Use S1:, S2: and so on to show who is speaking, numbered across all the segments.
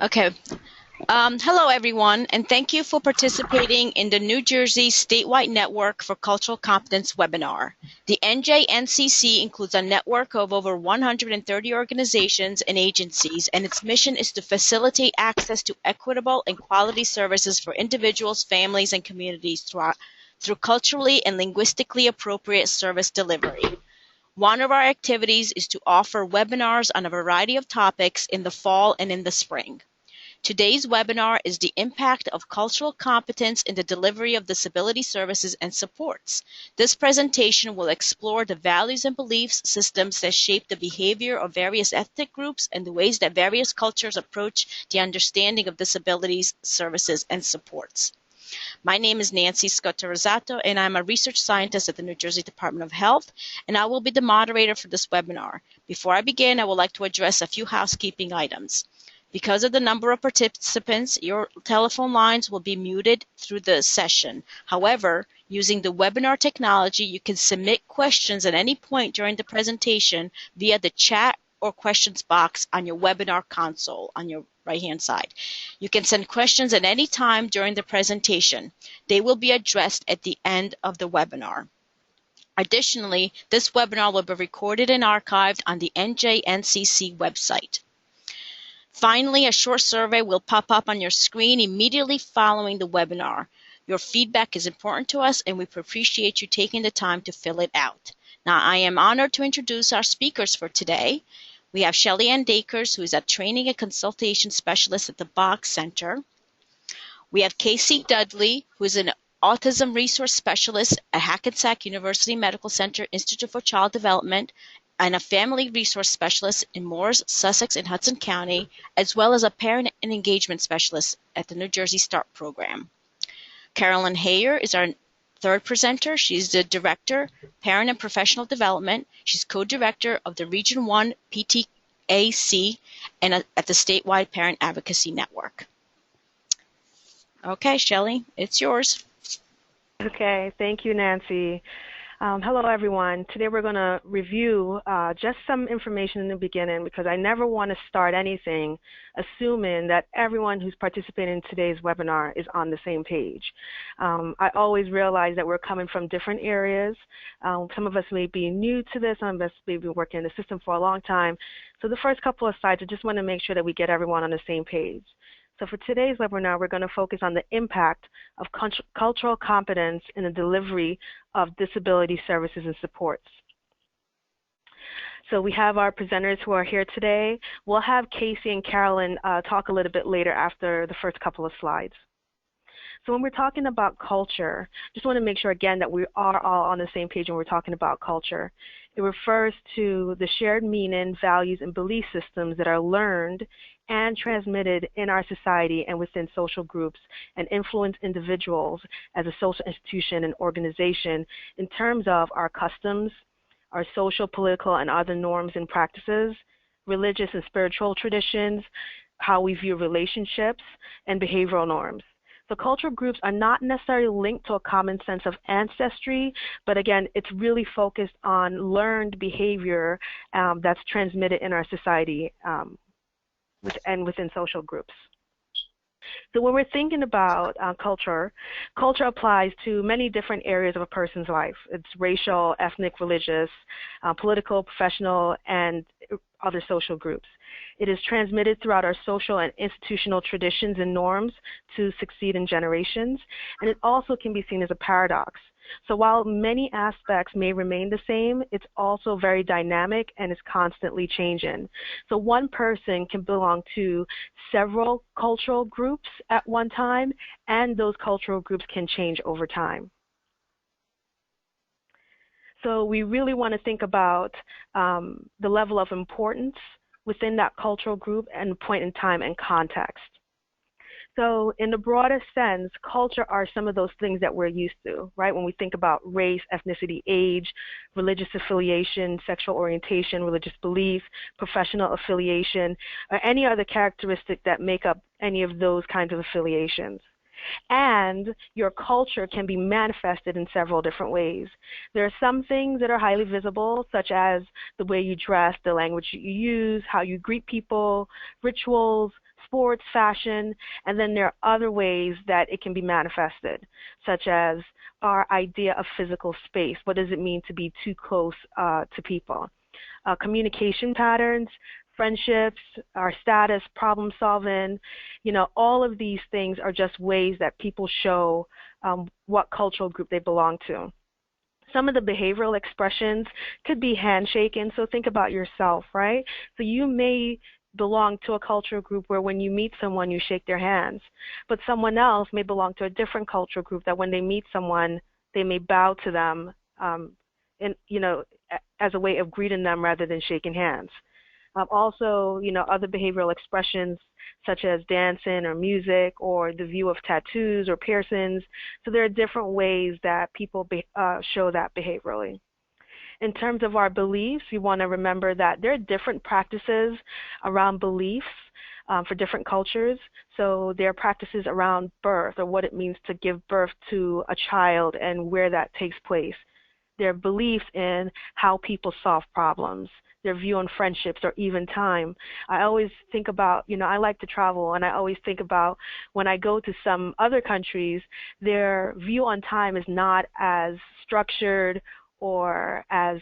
S1: Okay. Hello, everyone, and thank you for participating in the New Jersey Statewide Network for Cultural Competence webinar. The NJNCC includes a network of over 130 organizations and agencies, and its mission is to facilitate access to equitable and quality services for individuals, families, and communities through culturally and linguistically appropriate service delivery. One of our activities is to offer webinars on a variety of topics in the fall and in the spring. Today's webinar is the impact of cultural competence in the delivery of disability services and supports. This presentation will explore the values and beliefs systems that shape the behavior of various ethnic groups and the ways that various cultures approach the understanding of disabilities, services, and supports. My name is Nancy Scotto-Rosato, and I'm a research scientist at the New Jersey Department of Health, and I will be the moderator for this webinar. Before I begin, I would like to address a few housekeeping items. Because of the number of participants, your telephone lines will be muted through the session. However, using the webinar technology, you can submit questions at any point during the presentation via the chat or questions box on your webinar console on your right-hand side. You can send questions at any time during the presentation. They will be addressed at the end of the webinar. Additionally, this webinar will be recorded and archived on the NJNCC website. Finally, a short survey will pop up on your screen immediately following the webinar. Your feedback is important to us, and we appreciate you taking the time to fill it out. Now, I am honored to introduce our speakers for today. We have Shelly Ann Dakers, who is a training and consultation specialist at the Bach Center. We have Casey Dudley, who is an autism resource specialist at Hackensack University Medical Center Institute for Child Development, and a family resource specialist in Moores, Sussex, and Hudson County, as well as a parent and engagement specialist at the New Jersey START program. Carolyn Hayer is our third presenter. She's the Director, Parent and Professional Development. She's co-director of the Region 1 PTAC and at the Statewide Parent Advocacy Network. Okay, Shelly, it's yours.
S2: Okay, thank you, Nancy. Hello, everyone. Today we're going to review just some information in the beginning because I never want to start anything assuming that everyone who's participating in today's webinar is on the same page. I always realize that we're coming from different areas. Some of us may be new to this, some of us may be working in the system for a long time. So the first couple of slides, I just want to make sure that we get everyone on the same page. So for today's webinar, we're going to focus on the impact of cultural competence in the delivery of disability services and supports. So we have our presenters who are here today. We'll have Casey and Carolyn talk a little bit later after the first couple of slides. So when we're talking about culture, just want to make sure again that we are all on the same page when we're talking about culture. It refers to the shared meaning, values, and belief systems that are learned and transmitted in our society and within social groups and influence individuals as a social institution and organization in terms of our customs, our social, political, and other norms and practices, religious and spiritual traditions, how we view relationships, and behavioral norms. So cultural groups are not necessarily linked to a common sense of ancestry, but again, it's really focused on learned behavior that's transmitted in our society and within social groups. So when we're thinking about culture applies to many different areas of a person's life. It's racial, ethnic, religious, political, professional, and other social groups. It is transmitted throughout our social and institutional traditions and norms to succeed in generations, and it also can be seen as a paradox. So while many aspects may remain the same, it's also very dynamic and is constantly changing. So one person can belong to several cultural groups at one time, and those cultural groups can change over time. So we really want to think about the level of importance within that cultural group and point in time and context. So in the broadest sense, culture are some of those things that we're used to, right? When we think about race, ethnicity, age, religious affiliation, sexual orientation, religious belief, professional affiliation, or any other characteristic that make up any of those kinds of affiliations. And your culture can be manifested in several different ways. There are some things that are highly visible, such as the way you dress, the language you use, how you greet people, rituals, sports, fashion, and then there are other ways that it can be manifested, such as our idea of physical space. What does it mean to be too close to people? Communication patterns, friendships, our status, problem solving, all of these things are just ways that people show what cultural group they belong to. Some of the behavioral expressions could be handshaking, so think about yourself, right? So you may belong to a cultural group where when you meet someone, you shake their hands, but someone else may belong to a different cultural group that when they meet someone, they may bow to them, as a way of greeting them rather than shaking hands. Also, other behavioral expressions such as dancing or music or the view of tattoos or piercings. So there are different ways that people show that behaviorally. In terms of our beliefs, you want to remember that there are different practices around beliefs for different cultures. So there are practices around birth or what it means to give birth to a child and where that takes place. There are beliefs in how people solve problems, their view on friendships or even time. I always think about, I like to travel, and I always think about when I go to some other countries, their view on time is not as structured or as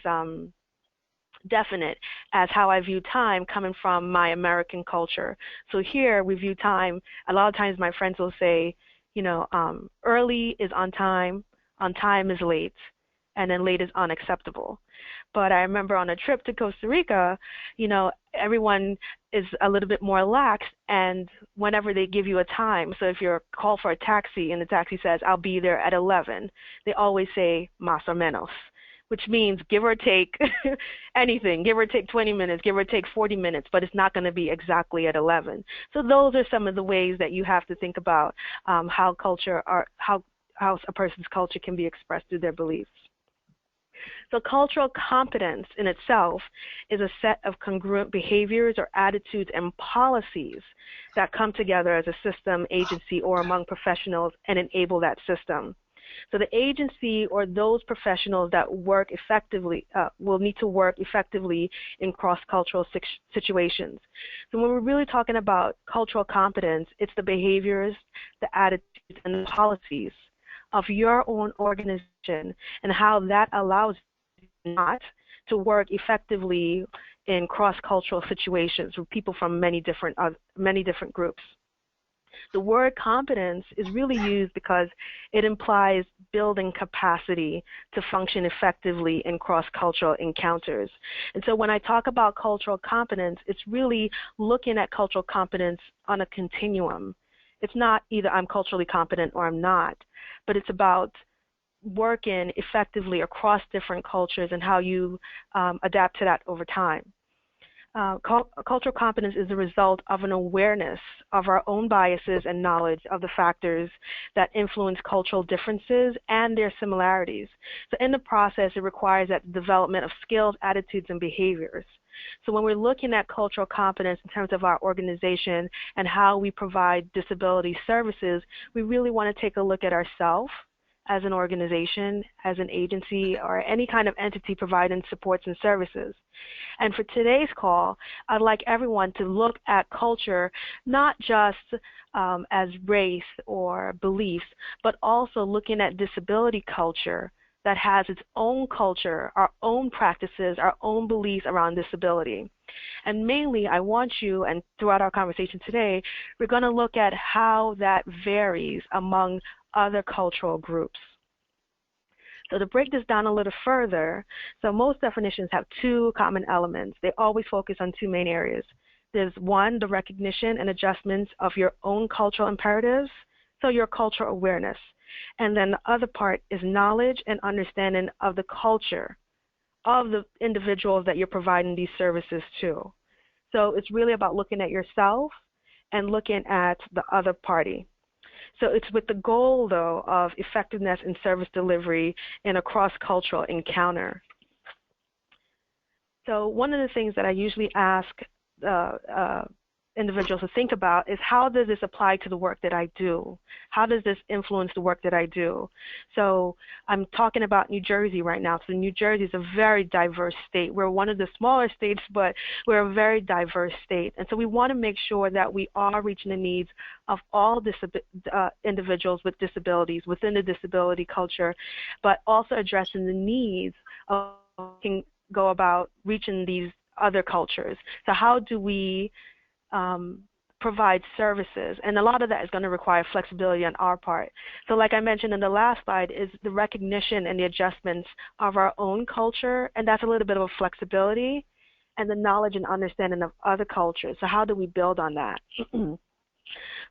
S2: definite as how I view time coming from my American culture. So here we view time, a lot of times my friends will say, early is on time is late, and then late is unacceptable. But I remember on a trip to Costa Rica, everyone is a little bit more lax, and whenever they give you a time, so if you're called for a taxi and the taxi says, I'll be there at 11, they always say más o menos, which means give or take anything, give or take 20 minutes, give or take 40 minutes, but it's not going to be exactly at 11. So those are some of the ways that you have to think about how a person's culture can be expressed through their beliefs. So cultural competence in itself is a set of congruent behaviors or attitudes and policies that come together as a system, agency, or among professionals and enable that system. So the agency or those professionals that work effectively will need to work effectively in cross-cultural situations. So when we're really talking about cultural competence, it's the behaviors, the attitudes, and the policies of your own organization and how that allows you not to work effectively in cross-cultural situations with people from many different groups. The word competence is really used because it implies building capacity to function effectively in cross-cultural encounters. And so when I talk about cultural competence, it's really looking at cultural competence on a continuum. It's not either I'm culturally competent or I'm not, but it's about working effectively across different cultures and how you adapt to that over time. Cultural competence is the result of an awareness of our own biases and knowledge of the factors that influence cultural differences and their similarities. So in the process, it requires that development of skills, attitudes, and behaviors. So when we're looking at cultural competence in terms of our organization and how we provide disability services, we really want to take a look at ourselves as an organization, as an agency, or any kind of entity providing supports and services. And for today's call, I'd like everyone to look at culture not just as race or beliefs, but also looking at disability culture that has its own culture, our own practices, our own beliefs around disability. And mainly, I want you, and throughout our conversation today, we're going to look at how that varies among other cultural groups. So to break this down a little further, so most definitions have two common elements. They always focus on two main areas. There's one, the recognition and adjustments of your own cultural imperatives, so your cultural awareness. And then the other part is knowledge and understanding of the culture of the individuals that you're providing these services to. So it's really about looking at yourself and looking at the other party. So it's with the goal, though, of effectiveness in service delivery in a cross-cultural encounter. So one of the things that I usually ask individuals to think about is, how does this apply to the work that I do? How does this influence the work that I do? So I'm talking about New Jersey right now. So New Jersey is a very diverse state. We're one of the smaller states, but we're a very diverse state. And so we want to make sure that we are reaching the needs of all individuals with disabilities within the disability culture, but also addressing the needs of how we can go about reaching these other cultures. So how do we provide services? And a lot of that is going to require flexibility on our part. So like I mentioned in the last slide, is the recognition and the adjustments of our own culture, and that's a little bit of a flexibility, and the knowledge and understanding of other cultures. So how do we build on that?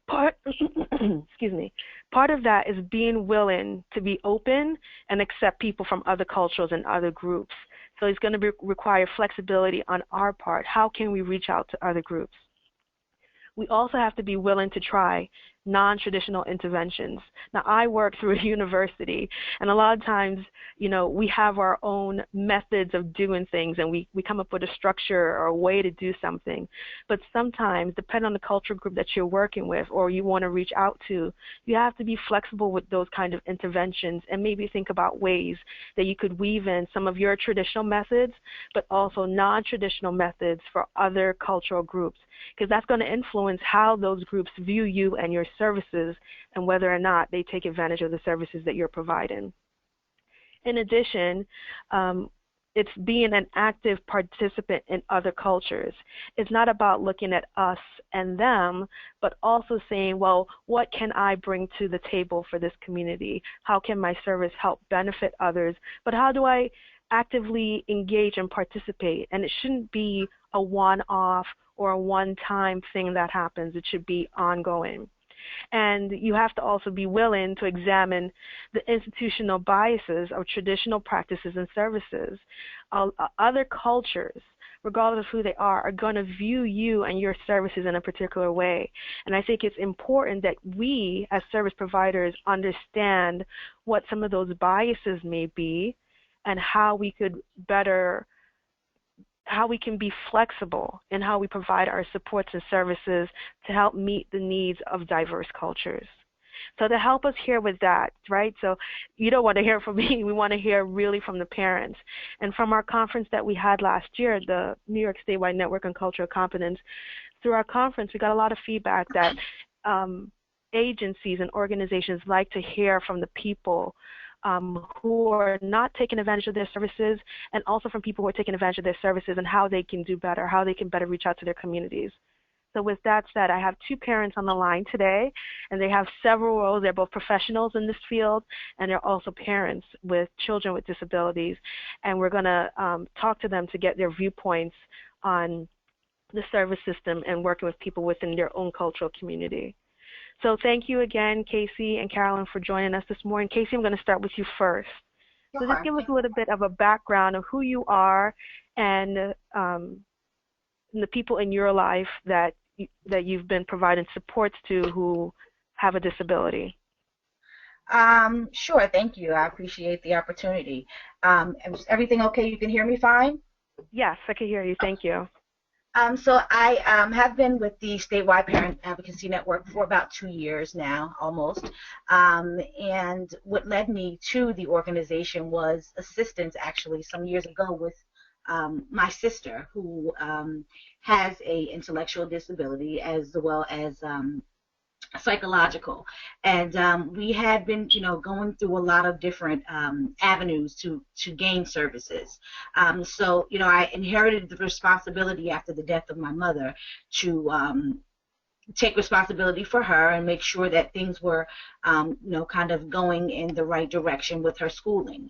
S2: Excuse me. Part of that is being willing to be open and accept people from other cultures and other groups. So it's going to require flexibility on our part. How can we reach out to other groups? We also have to be willing to try non-traditional interventions. Now, I work through a university, and a lot of times, you know, we have our own methods of doing things, and we come up with a structure or a way to do something. But sometimes, depending on the cultural group that you're working with or you want to reach out to, you have to be flexible with those kind of interventions and maybe think about ways that you could weave in some of your traditional methods, but also non-traditional methods for other cultural groups, because that's going to influence how those groups view you and your services and whether or not they take advantage of the services that you're providing. In addition, it's being an active participant in other cultures. It's not about looking at us and them, but also saying, well, what can I bring to the table for this community? How can my service help benefit others? But how do I actively engage and participate? And it shouldn't be a one-off or a one-time thing that happens. It should be ongoing. And you have to also be willing to examine the institutional biases of traditional practices and services. Other cultures, regardless of who they are going to view you and your services in a particular way. And I think it's important that we, as service providers, understand what some of those biases may be and how we could how we can be flexible in how we provide our supports and services to help meet the needs of diverse cultures. So to help us here with that, right? So you don't want to hear from me. We want to hear really from the parents. And from our conference that we had last year, the New York Statewide Network on Cultural Competence, through our conference, we got a lot of feedback that agencies and organizations like to hear from the people who are not taking advantage of their services, and also from people who are taking advantage of their services and how they can do better, how they can better reach out to their communities. So with that said, I have two parents on the line today, and they have several roles. They're both professionals in this field, and they're also parents with children with disabilities. And we're going to talk to them to get their viewpoints on the service system and working with people within their own cultural community. So thank you again, Casey and Carolyn, for joining us this morning. Casey, I'm going to start with you first. So just give us a little bit of a background of who you are and the people in your life that you've been providing supports to who have a disability.
S3: Sure, thank you. I appreciate the opportunity. Is everything okay? You can hear me fine?
S2: Yes, I can hear you. Thank you.
S3: So I have been with the Statewide Parent Advocacy Network for about 2 years now, almost. And what led me to the organization was assistance, actually, some years ago with my sister, who has a intellectual disability as well as psychological, and we had been, going through a lot of different avenues to gain services. So, I inherited the responsibility after the death of my mother to take responsibility for her and make sure that things were, kind of going in the right direction with her schooling.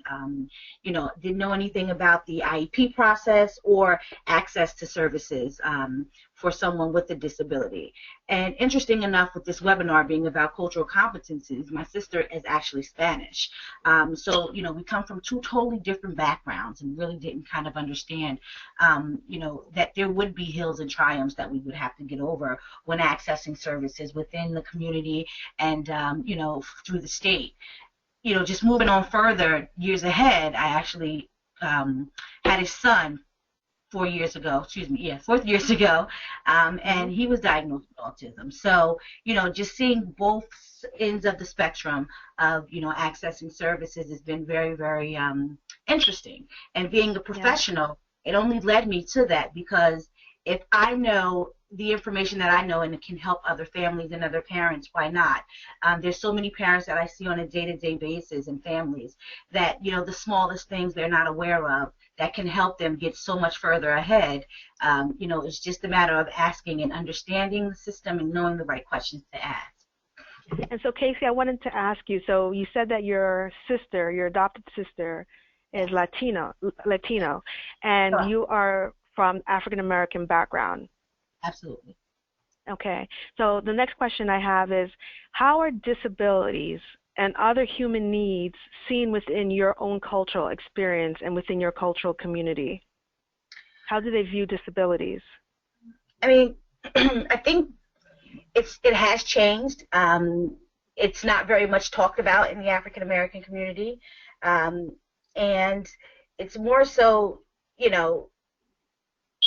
S3: Didn't know anything about the IEP process or access to services for someone with a disability. And interesting enough, with this webinar being about cultural competencies, my sister is actually Spanish. So, we come from two totally different backgrounds and really didn't kind of understand, that there would be hills and triumphs that we would have to get over when accessing services within the community and, through the state. Just moving on further, years ahead, I actually had a son 4 years ago, excuse me, yeah, 4 years ago, and he was diagnosed with autism. So, just seeing both ends of the spectrum of, accessing services has been very, very interesting. And being a professional, it only led me to that, because if I know the information that I know and it can help other families and other parents, why not? There's so many parents that I see on a day-to-day basis, and families that, the smallest things they're not aware of that can help them get so much further ahead. It's just a matter of asking and understanding the system and knowing the right questions to ask.
S2: And so, Casey, I wanted to ask you, so you said that your sister, your adopted sister, is Latino, and
S3: Sure.
S2: you are from African American background.
S3: Absolutely.
S2: Okay. So the next question I have is, how are disabilities and other human needs seen within your own cultural experience and within your cultural community? How do they view disabilities?
S3: I mean, I think it has changed. It's not very much talked about in the African American community, and it's more so,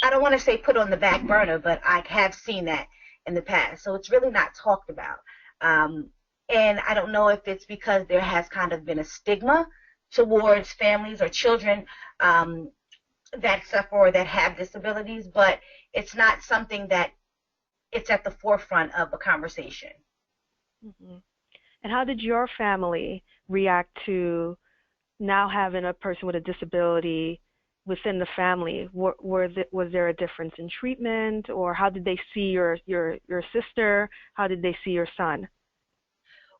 S3: I don't want to say put on the back burner, but I have seen that in the past. So it's really not talked about. And I don't know if it's because there has kind of been a stigma towards families or children that suffer or that have disabilities, but it's not something that it's at the forefront of a conversation.
S2: Mm-hmm. And how did your family react to now having a person with a disability within the family? Was there a difference in treatment, or how did they see your sister? How did they see your son?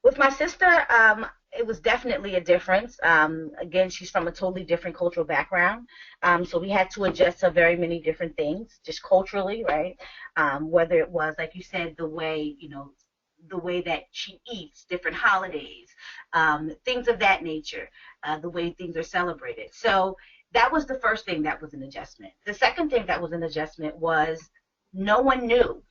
S3: With my sister, it was definitely a difference. Again, she's from a totally different cultural background, so we had to adjust to very many different things, just culturally, right? Whether it was, like you said, the way that she eats, different holidays, things of that nature, the way things are celebrated. So that was the first thing that was an adjustment. The second thing that was an adjustment was no one knew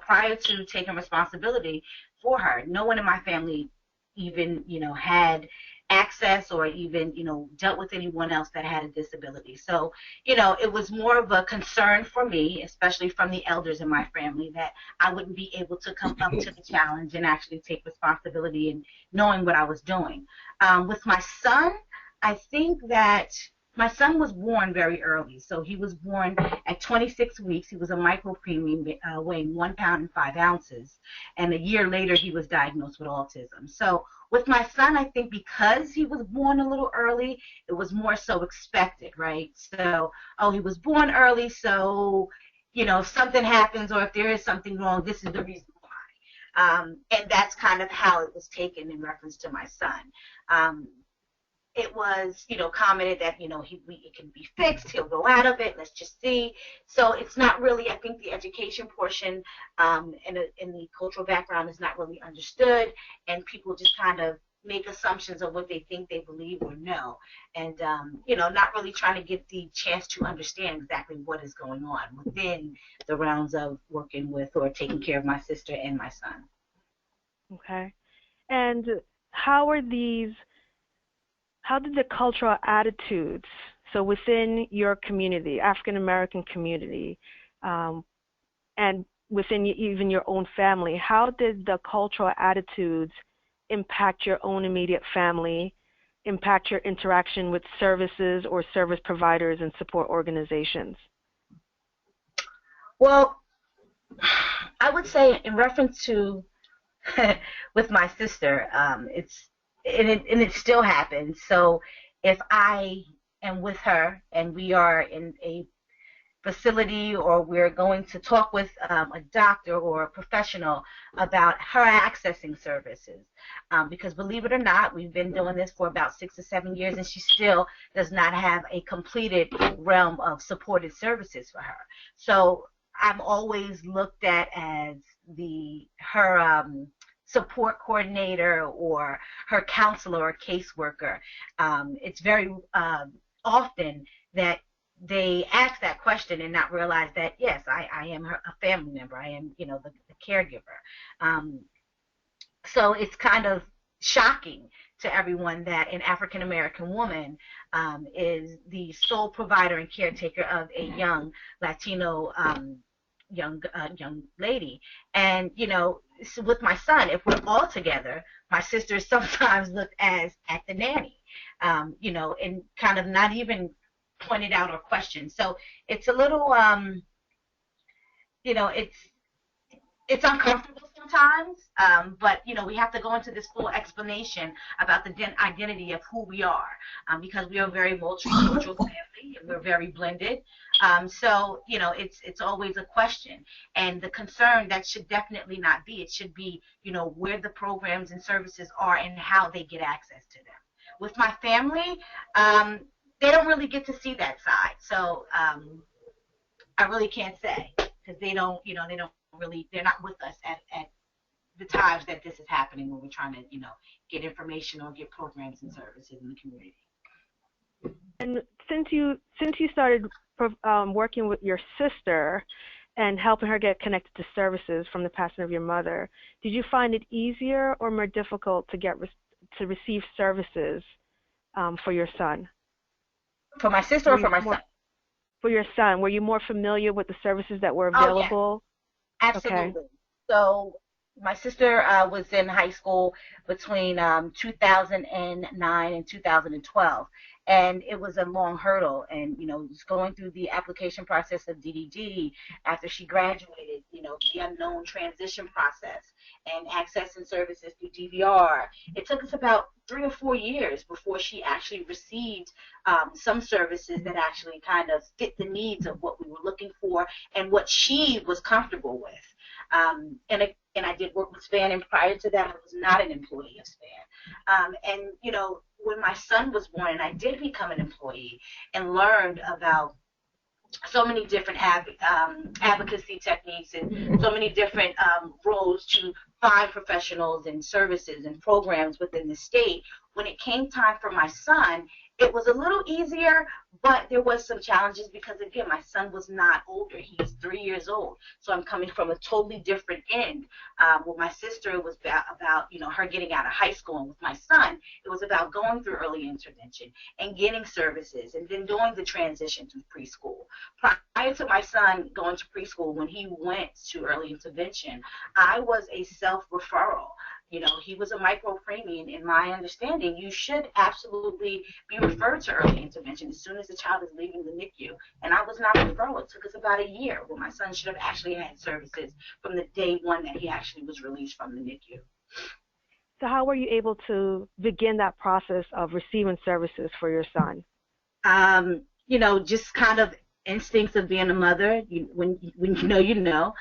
S3: prior to taking responsibility for her. No one in my family even, had access or even, dealt with anyone else that had a disability. So, it was more of a concern for me, especially from the elders in my family, that I wouldn't be able to come up to the challenge and actually take responsibility and knowing what I was doing. With my son, I think that my son was born very early. So he was born at 26 weeks. He was a micropreemie weighing 1 pound and 5 ounces. And a year later, he was diagnosed with autism. So with my son, I think because he was born a little early, it was more so expected, right? So, he was born early, so, if something happens or if there is something wrong, this is the reason why. And that's kind of how it was taken in reference to my son. It was, commented that, it can be fixed, he'll go out of it, let's just see. So it's not really, I think the education portion in the cultural background is not really understood, and people just kind of make assumptions of what they think, they believe, or know, and, not really trying to get the chance to understand exactly what is going on within the realms of working with or taking care of my sister and my son.
S2: Okay. And how did the cultural attitudes, so within your community, African American community, and within even your own family, how did the cultural attitudes impact your own immediate family, impact your interaction with services or service providers and support organizations?
S3: Well, I would say in reference to with my sister, it still happens. So if I am with her and we are in a facility or we're going to talk with a doctor or a professional about her accessing services, because believe it or not, we've been doing this for about 6 or 7 years and she still does not have a completed realm of supported services for her. So I'm always looked at as her support coordinator or her counselor or caseworker. It's very often that they ask that question and not realize that, yes, I am a family member. I am, the caregiver. So it's kind of shocking to everyone that an African American woman is the sole provider and caretaker of a young Latino young lady. And so with my son, if we're all together, my sister is sometimes looked as at the nanny, and kind of not even pointed out or questioned. So it's a little, it's uncomfortable sometimes, but we have to go into this full explanation about the identity of who we are, because we are a very multicultural family and we're very blended. So it's always a question, and the concern that should definitely not be. It should be where the programs and services are and how they get access to them. With my family, they don't really get to see that side, so I really can't say, because they don't really, they're not with us at the times that this is happening when we're trying to get information or get programs and services in the community.
S2: And since you started working with your sister and helping her get connected to services from the passing of your mother, did you find it easier or more difficult to receive services for your son?
S3: For my sister or for my son?
S2: For your son, were you more familiar with the services that were available?
S3: Oh, yes. Absolutely. Okay. So my sister was in high school between 2009 and 2012, and it was a long hurdle. And just going through the application process of DDD after she graduated, the unknown transition process and accessing services through DVR. It took us about 3 or 4 years before she actually received some services that actually kind of fit the needs of what we were looking for and what she was comfortable with. And I did work with SPAN, and prior to that, I was not an employee of SPAN. And when my son was born, and I did become an employee and learned about so many different advocacy techniques and so many different roles to find professionals and services and programs within the state. When it came time for my son, it was a little easier, but there was some challenges because, again, my son was not older. He's 3 years old. So I'm coming from a totally different end. With my sister, it was about her getting out of high school. And with my son, it was about going through early intervention and getting services and then doing the transition through preschool. Prior to my son going to preschool, when he went to early intervention, I was a self-referral. He was a micro-preemie, and in my understanding, you should absolutely be referred to early intervention as soon as the child is leaving the NICU. And I was not referred. It took us about a year, where my son should have actually had services from the day one that he actually was released from the NICU.
S2: So how were you able to begin that process of receiving services for your son?
S3: Just kind of instincts of being a mother. When you know.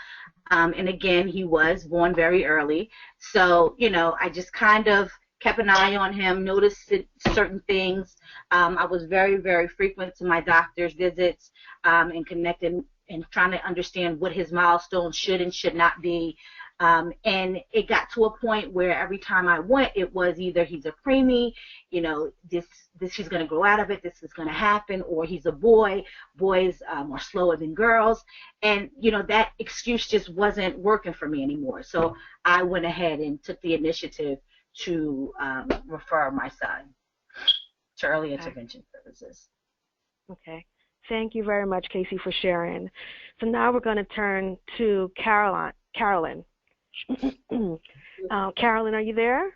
S3: And again, he was born very early. So, I just kind of kept an eye on him, noticed certain things. I was very, very frequent to my doctor's visits and connected and trying to understand what his milestones should and should not be. And it got to a point where every time I went, it was either he's a preemie, this he's going to grow out of it, this is going to happen, or he's a boy. Boys are slower than girls. And, that excuse just wasn't working for me anymore. So I went ahead and took the initiative to refer my son to early intervention services.
S2: Okay. Thank you very much, Casey, for sharing. So now we're going to turn to Carolyn. Carolyn, are you there?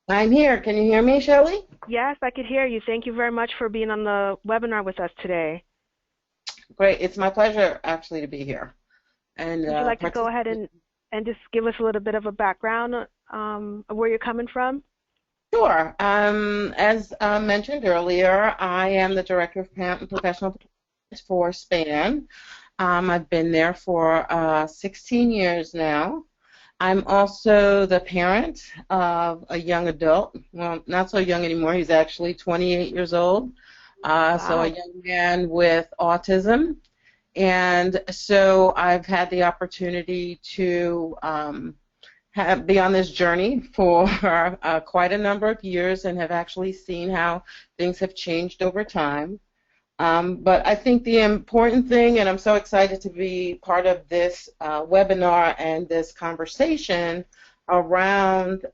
S4: I'm here. Can you hear me, Shelley?
S2: Yes, I could hear you. Thank you very much for being on the webinar with us today.
S4: Great. It's my pleasure, actually, to be here. And
S2: would you like to go ahead and just give us a little bit of a background of where you're coming from?
S4: Sure. As mentioned earlier, I am the Director of Parent and Professional Performance for SPAN. I've been there for 16 years now. I'm also the parent of a young adult. Well, not so young anymore. He's actually 28 years old.
S2: Wow.
S4: So a young man with autism. And so I've had the opportunity to be on this journey for quite a number of years and have actually seen how things have changed over time. But I think the important thing, and I'm so excited to be part of this webinar and this conversation around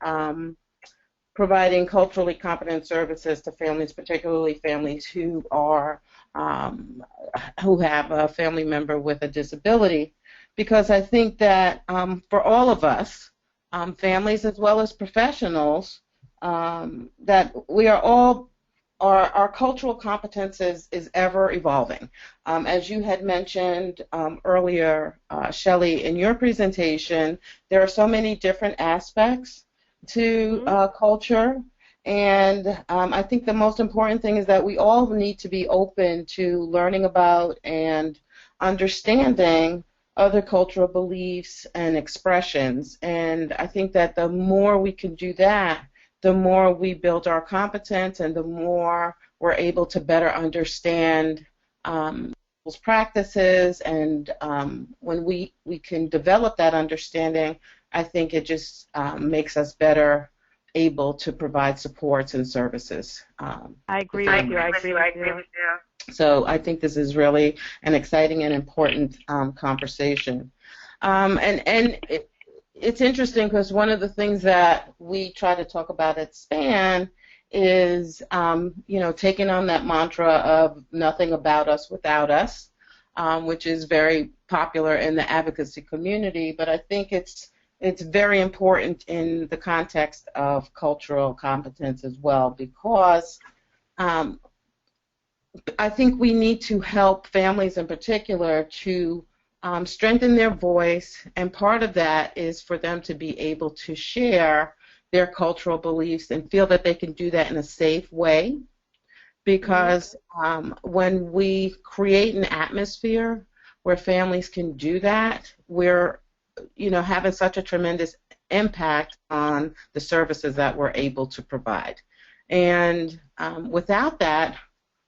S4: providing culturally competent services to families, particularly families who are who have a family member with a disability, because I think that for all of us, families as well as professionals, that we are all our cultural competence is ever evolving. As you had mentioned earlier, Shelley, in your presentation, there are so many different aspects to culture, and I think the most important thing is that we all need to be open to learning about and understanding other cultural beliefs and expressions. And I think that the more we can do that, the more we build our competence and the more we're able to better understand people's practices. And when we can develop that understanding, I think it just makes us better able to provide supports and services.
S2: I agree with you. I agree with you.
S4: So I think this is really an exciting and important conversation. It's interesting because one of the things that we try to talk about at SPAN is, taking on that mantra of nothing about us without us, which is very popular in the advocacy community. But I think it's very important in the context of cultural competence as well, because I think we need to help families in particular to strengthen their voice, and part of that is for them to be able to share their cultural beliefs and feel that they can do that in a safe way, because when we create an atmosphere where families can do that, we're having such a tremendous impact on the services that we're able to provide. And without that,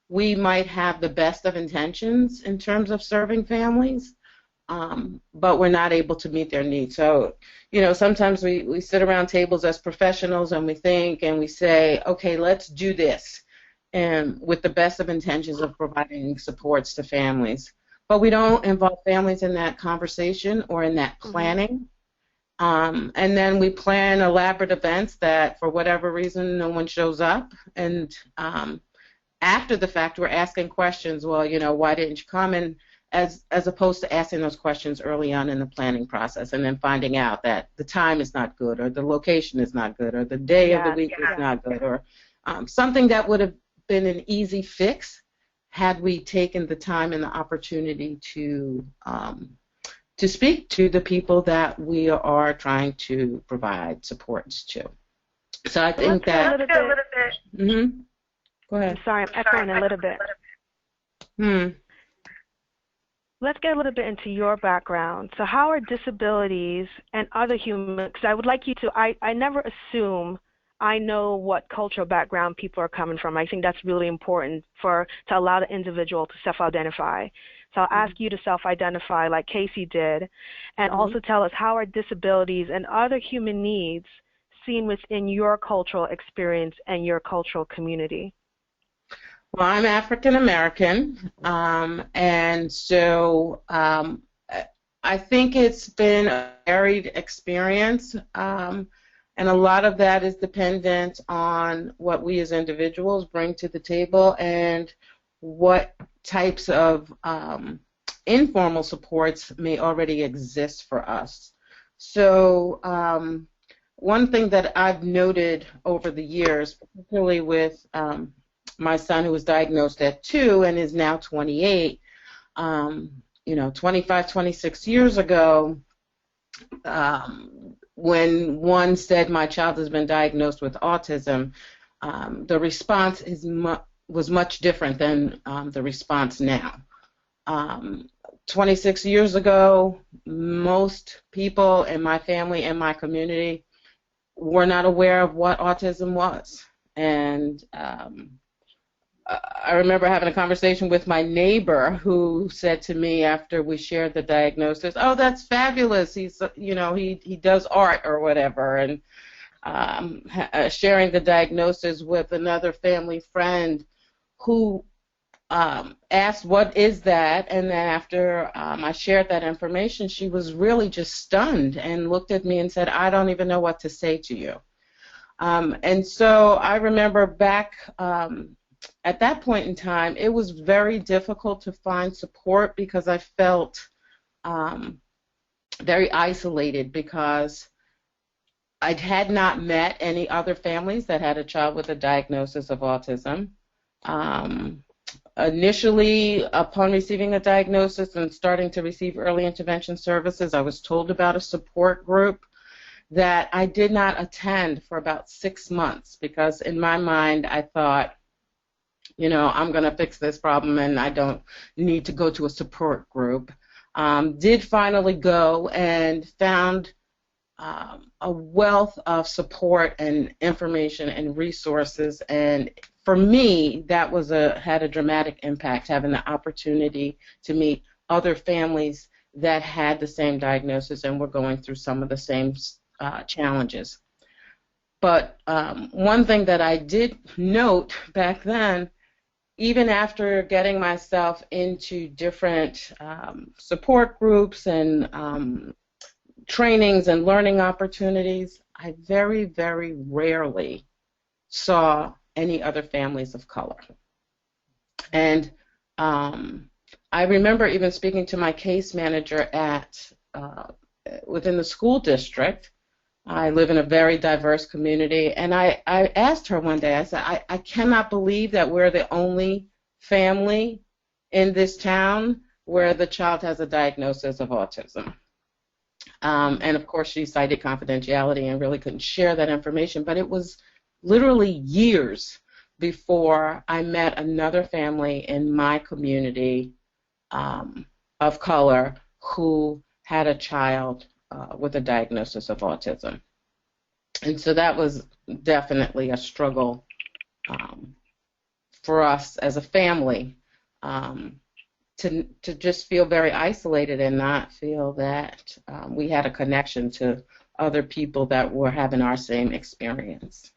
S4: we might have the best of intentions in terms of serving families, but we're not able to meet their needs. So, sometimes we sit around tables as professionals and we think and we say, okay, let's do this, and with the best of intentions of providing supports to families. But we don't involve families in that conversation or in that planning. And then we plan elaborate events that, for whatever reason, no one shows up. And after the fact, we're asking questions. Well, why didn't you come? And as opposed to asking those questions early on in the planning process, and then finding out that the time is not good, or the location is not good, or the day of the week is not good, or something that would have been an easy fix had we taken the time and the opportunity to speak to the people that we are trying to provide supports to. So I think that. Go ahead.
S2: I'm sorry, I'm echoing a little bit. Let's get a little bit into your background. So how are disabilities and other humans, because I would like you to, I never assume I know what cultural background people are coming from. I think that's really important to allow the individual to self-identify. So I'll ask you to self-identify like Casey did, and also tell us how are disabilities and other human needs seen within your cultural experience and your cultural community.
S4: Well, I'm African American, and so I think it's been a varied experience, and a lot of that is dependent on what we as individuals bring to the table and what types of informal supports may already exist for us. So one thing that I've noted over the years, particularly with my son, who was diagnosed at 2 and is now 28, 25, 26 years ago, when one said my child has been diagnosed with autism, the response was much different than the response now. 26 years ago, most people in my family and my community were not aware of what autism was. And I remember having a conversation with my neighbor who said to me after we shared the diagnosis, "Oh, that's fabulous. He's, he does art or whatever." And sharing the diagnosis with another family friend who asked, "What is that?" And then after I shared that information, she was really just stunned and looked at me and said, "I don't even know what to say to you." And so I remember back at that point in time, it was very difficult to find support because I felt very isolated because I had not met any other families that had a child with a diagnosis of autism. Initially, upon receiving a diagnosis and starting to receive early intervention services, I was told about a support group that I did not attend for about 6 months because in my mind I thought, you know, I'm going to fix this problem and I don't need to go to a support group. Did finally go and found a wealth of support and information and resources, and for me that was had a dramatic impact, having the opportunity to meet other families that had the same diagnosis and were going through some of the same challenges. But one thing that I did note back then, even after getting myself into different support groups and trainings and learning opportunities, I very, very rarely saw any other families of color. And I remember even speaking to my case manager at within the school district. I live in a very diverse community, and I asked her one day, I said, I cannot believe that we're the only family in this town where the child has a diagnosis of autism. And of course she cited confidentiality and really couldn't share that information, but it was literally years before I met another family in my community of color who had a child with a diagnosis of autism. And so that was definitely a struggle for us as a family, to just feel very isolated and not feel that we had a connection to other people that were having our same experience.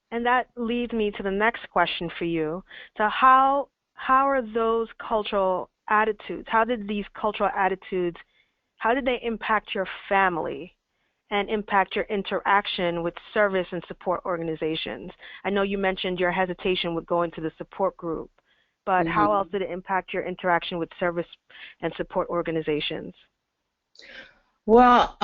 S2: And that leads me to the next question for you. So how are those cultural attitudes, how did they impact your family and impact your interaction with service and support organizations? I know you mentioned your hesitation with going to the support group, but how else did it impact your interaction with service and support organizations?
S4: Well,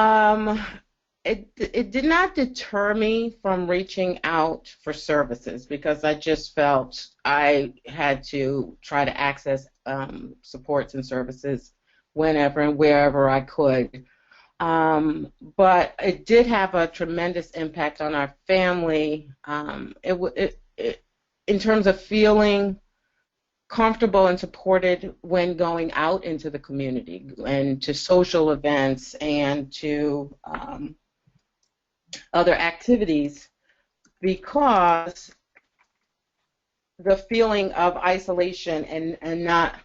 S4: it did not deter me from reaching out for services because I just felt I had to try to access supports and services whenever and wherever I could. But it did have a tremendous impact on our family. In terms of feeling comfortable and supported when going out into the community and to social events and to other activities, because the feeling of isolation and not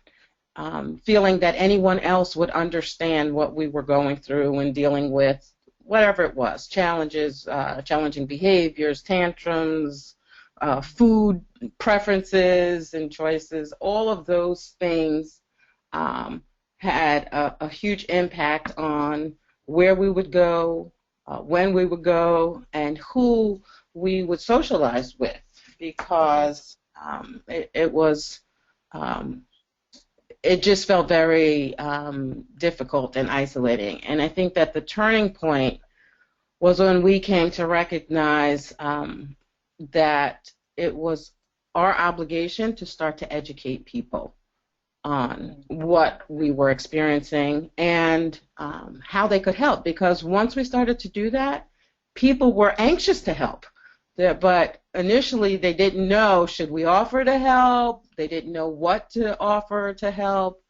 S4: feeling that anyone else would understand what we were going through and dealing with, whatever it was, challenges, challenging behaviors, tantrums, food preferences and choices, all of those things had a huge impact on where we would go, when we would go, and who we would socialize with, because it just felt very difficult and isolating. And I think that the turning point was when we came to recognize that it was our obligation to start to educate people on what we were experiencing and how they could help. Because once we started to do that, people were anxious to help. But initially they didn't know, should we offer to help? They didn't know what to offer to help.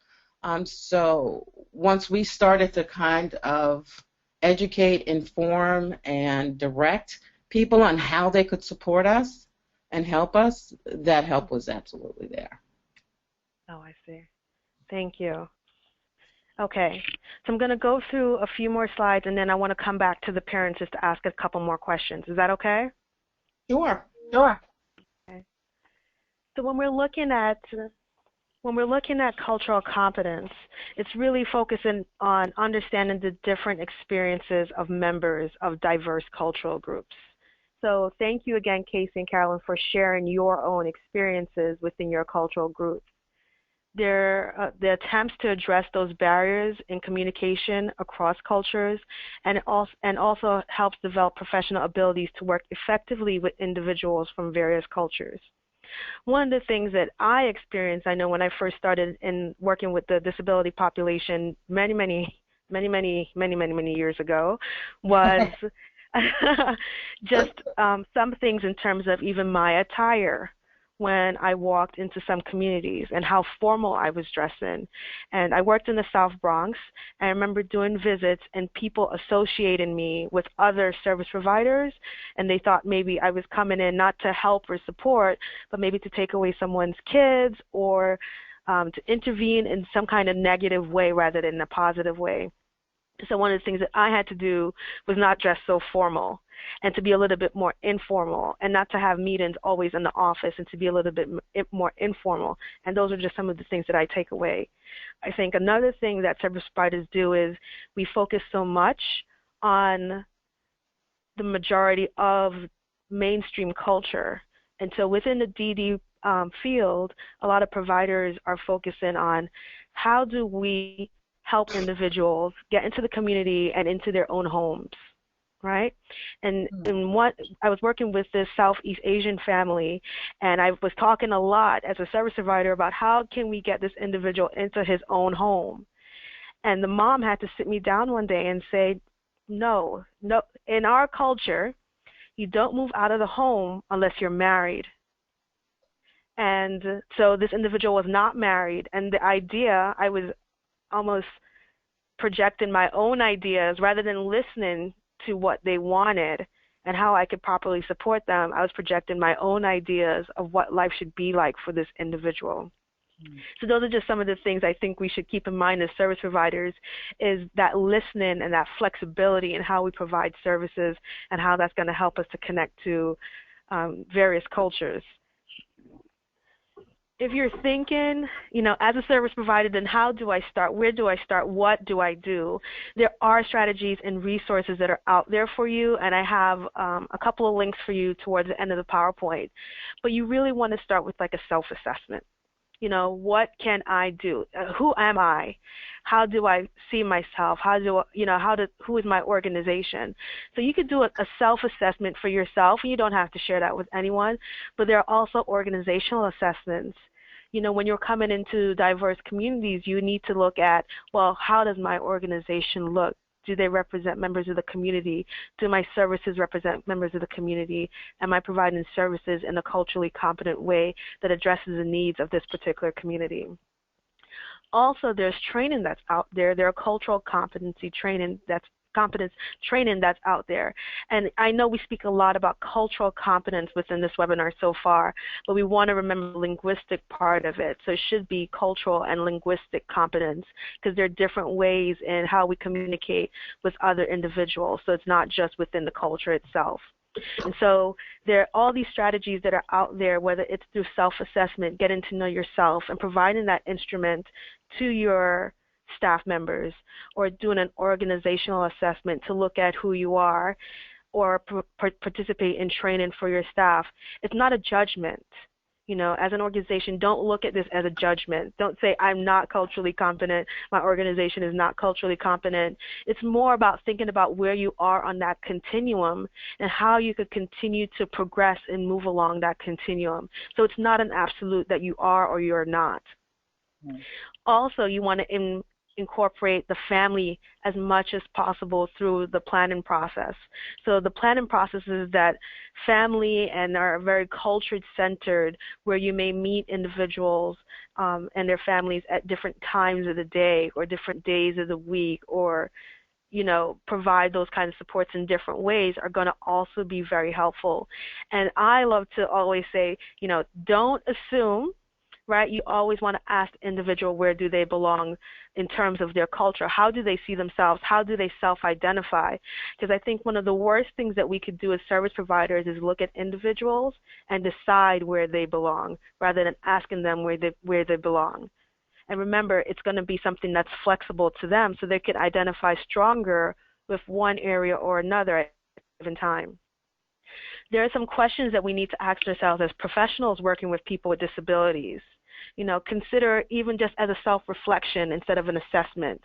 S4: So once we started to kind of educate, inform, and direct people on how they could support us and help us, that help was absolutely there.
S2: Oh, I see. Thank you. Okay, so I'm going to go through a few more slides, and then I want to come back to the parents just to ask a couple more questions. Is that okay?
S4: Sure.
S2: Okay. So when we're looking at cultural competence, it's really focusing on understanding the different experiences of members of diverse cultural groups. So thank you again, Casey and Carolyn, for sharing your own experiences within your cultural group. The attempts to address those barriers in communication across cultures, and also helps develop professional abilities to work effectively with individuals from various cultures. One of the things that I experienced, I know when I first started in working with the disability population many years ago, was just some things in terms of even my attire when I walked into some communities and how formal I was dressing. And I worked in the South Bronx. I remember doing visits and people associating me with other service providers, and they thought maybe I was coming in not to help or support, but maybe to take away someone's kids or to intervene in some kind of negative way rather than a positive way. So one of the things that I had to do was not dress so formal and to be a little bit more informal, and not to have meetings always in the office, and to be a little bit more informal. And those are just some of the things that I take away. I think another thing that service providers do is we focus so much on the majority of mainstream culture. And so within the DD field, a lot of providers are focusing on how do we help individuals get into the community and into their own homes, right? And what I was working with this Southeast Asian family, and I was talking a lot as a service provider about how can we get this individual into his own home. And the mom had to sit me down one day and say, no, in our culture, you don't move out of the home unless you're married. And so this individual was not married, and the idea, I was almost projecting my own ideas rather than listening to what they wanted and how I could properly support them. I was projecting my own ideas of what life should be like for this individual. So those are just some of the things I think we should keep in mind as service providers, is that listening and that flexibility in how we provide services and how that's going to help us to connect to various cultures. If you're thinking, as a service provider, then how do I start? Where do I start? What do I do? There are strategies and resources that are out there for you, and I have a couple of links for you towards the end of the PowerPoint. But you really want to start with like a self-assessment. What can I do? Who am I? How do I see myself? Who is my organization? So you could do a self-assessment for yourself, and you don't have to share that with anyone, but there are also organizational assessments. When you're coming into diverse communities, you need to look at, well, how does my organization look? Do they represent members of the community? Do my services represent members of the community? Am I providing services in a culturally competent way that addresses the needs of this particular community? Also, there's training that's out there. There are cultural competency training competence training that's out there. And I know we speak a lot about cultural competence within this webinar so far, but we want to remember the linguistic part of it. So it should be cultural and linguistic competence, because there are different ways in how we communicate with other individuals. So it's not just within the culture itself. And so there are all these strategies that are out there, whether it's through self-assessment, getting to know yourself, and providing that instrument to your staff members, or doing an organizational assessment to look at who you are, or participate in training for your staff. It's not a judgment. As an organization, don't look at this as a judgment. Don't say, I'm not culturally competent, my organization is not culturally competent. It's more about thinking about where you are on that continuum and how you could continue to progress and move along that continuum. So it's not an absolute that you are or you're not. Also, you want to incorporate the family as much as possible through the planning process. So the planning process is that family and are very culture-centered, where you may meet individuals and their families at different times of the day or different days of the week, or provide those kinds of supports in different ways, are going to also be very helpful. And I love to always say, don't assume, right? You always want to ask the individual, where do they belong in terms of their culture? How do they see themselves? How do they self-identify? Because I think one of the worst things that we could do as service providers is look at individuals and decide where they belong, rather than asking them where they belong. And remember, it's going to be something that's flexible to them, so they can identify stronger with one area or another at a given time. There are some questions that we need to ask ourselves as professionals working with people with disabilities. Consider even just as a self-reflection instead of an assessment.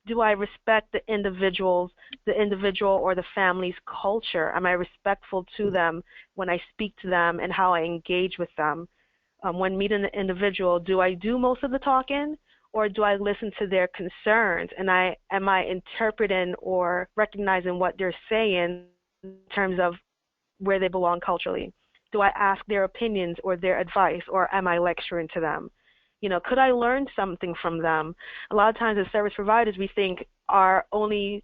S2: Do I respect the individual or the family's culture? Am I respectful to them when I speak to them and how I engage with them? When meeting the individual, do I do most of the talking, or do I listen to their concerns? And am I interpreting or recognizing what they're saying in terms of where they belong culturally? Do I ask their opinions or their advice, or am I lecturing to them? Could I learn something from them? A lot of times as service providers, we think our only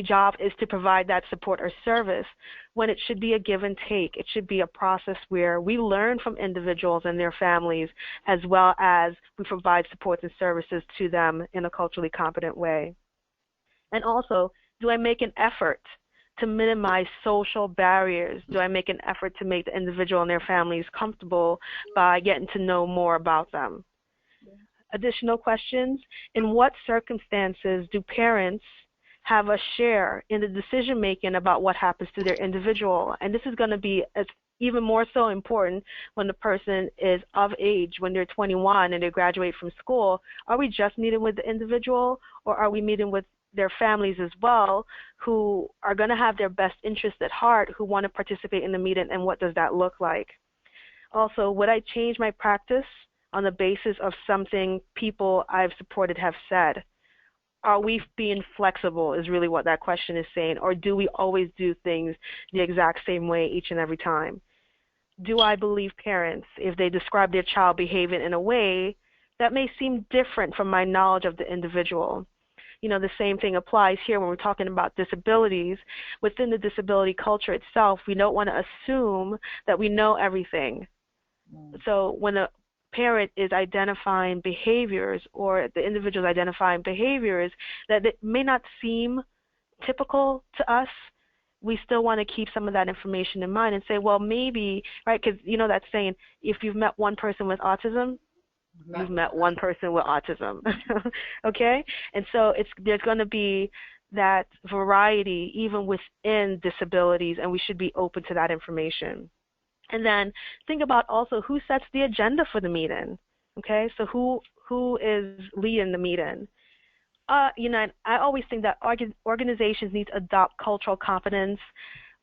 S2: job is to provide that support or service, when it should be a give and take. It should be a process where we learn from individuals and their families, as well as we provide supports and services to them in a culturally competent way. And also, do I make an effort to minimize social barriers? Do I make an effort to make the individual and their families comfortable by getting to know more about them? Yeah. Additional questions: in what circumstances do parents have a share in the decision making about what happens to their individual? And this is going to be even more so important when the person is of age, when they're 21 and they graduate from school. Are we just meeting with the individual, or are we meeting with their families as well, who are going to have their best interests at heart, who want to participate in the meeting, and what does that look like? Also, would I change my practice on the basis of something people I've supported have said? Are we being flexible is really what that question is saying, or do we always do things the exact same way each and every time? Do I believe parents if they describe their child behaving in a way that may seem different from my knowledge of the individual? The same thing applies here when we're talking about disabilities. Within the disability culture itself, we don't want to assume that we know everything. So when a parent is identifying behaviors, or the individual is identifying behaviors that it may not seem typical to us, we still want to keep some of that information in mind and say, well, maybe, right, because that saying, if you've met one person with autism, you've met one person with autism, okay? And so there's going to be that variety even within disabilities, and we should be open to that information. And then think about also who sets the agenda for the meeting, okay? So who is leading the meeting? I always think that organizations need to adopt cultural competence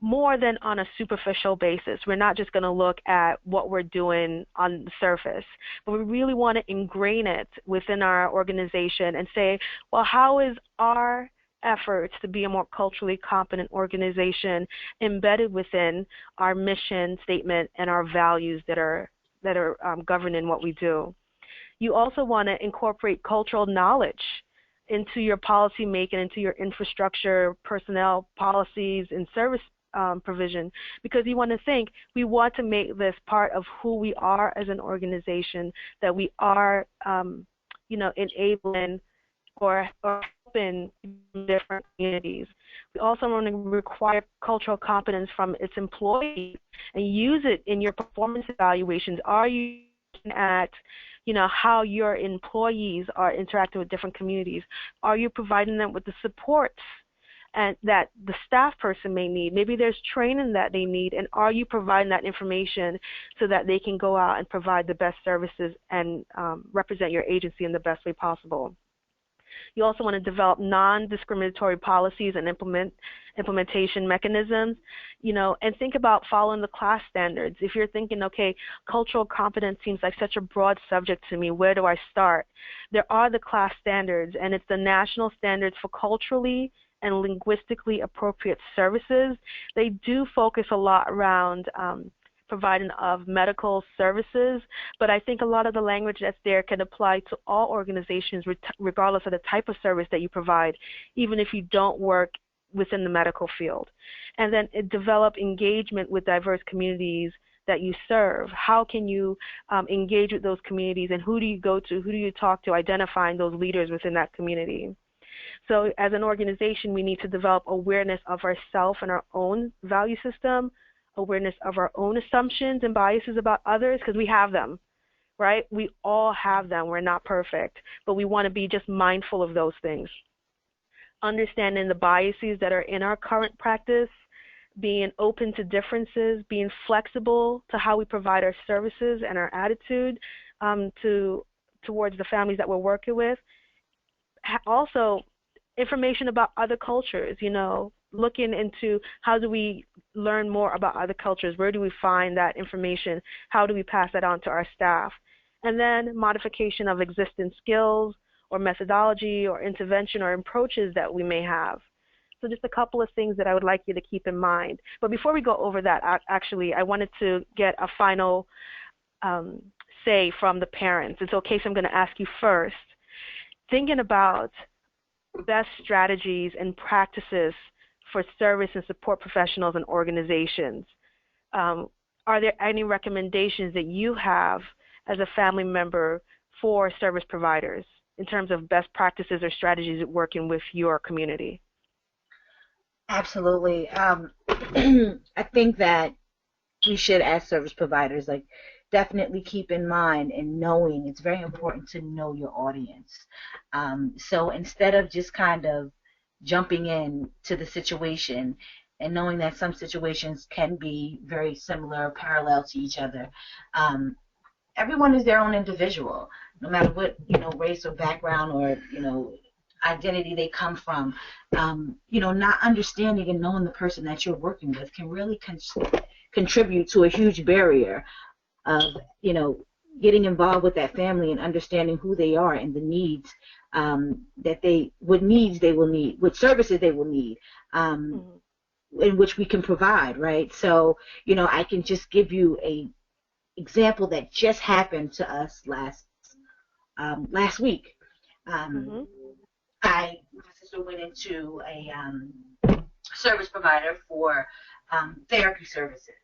S2: more than on a superficial basis. We're not just going to look at what we're doing on the surface, but we really want to ingrain it within our organization and say, well, how is our efforts to be a more culturally competent organization embedded within our mission statement and our values that are governing what we do? You also want to incorporate cultural knowledge into your policy making, into your infrastructure, personnel policies, and service provision, because you want to think, we want to make this part of who we are as an organization, that we are, enabling or helping different communities. We also want to require cultural competence from its employees and use it in your performance evaluations. Are you looking at how your employees are interacting with different communities? Are you providing them with the supports and that the staff person may need? Maybe there's training that they need, and are you providing that information so that they can go out and provide the best services and represent your agency in the best way possible? You also want to develop non-discriminatory policies and implementation mechanisms, and think about following the class standards. If you're thinking, okay, cultural competence seems like such a broad subject to me, where do I start? There are the class standards, and it's the national standards for culturally and linguistically appropriate services. They do focus a lot around providing of medical services, but I think a lot of the language that's there can apply to all organizations regardless of the type of service that you provide, even if you don't work within the medical field. And then develop engagement with diverse communities that you serve. How can you engage with those communities, and who do you go to, who do you talk to, identifying those leaders within that community? So as an organization, we need to develop awareness of ourselves and our own value system, awareness of our own assumptions and biases about others, because we have them, right? We all have them. We're not perfect, but we want to be just mindful of those things. Understanding the biases that are in our current practice, being open to differences, being flexible to how we provide our services and our attitude towards the families that we're working with. Also, information about other cultures, looking into how do we learn more about other cultures, where do we find that information, how do we pass that on to our staff, and then modification of existing skills or methodology or intervention or approaches that we may have. So just a couple of things that I would like you to keep in mind. But before we go over that, actually, I wanted to get a final say from the parents. And so, Casey, I'm going to ask you first, thinking about best strategies and practices for service and support professionals and organizations, are there any recommendations that you have as a family member for service providers in terms of best practices or strategies working with your community?
S3: Absolutely. I think that we should, as service providers, definitely keep in mind and knowing it's very important to know your audience. So instead of just kind of jumping in to the situation and knowing that some situations can be very similar or parallel to each other, everyone is their own individual, no matter what, race or background or, identity they come from. Not understanding and knowing the person that you're working with can really contribute to a huge barrier of, getting involved with that family and understanding who they are and the needs they will need, what services they will need, in which we can provide, right? So, I can just give you a example that just happened to us last week. My sister went into a service provider for therapy services,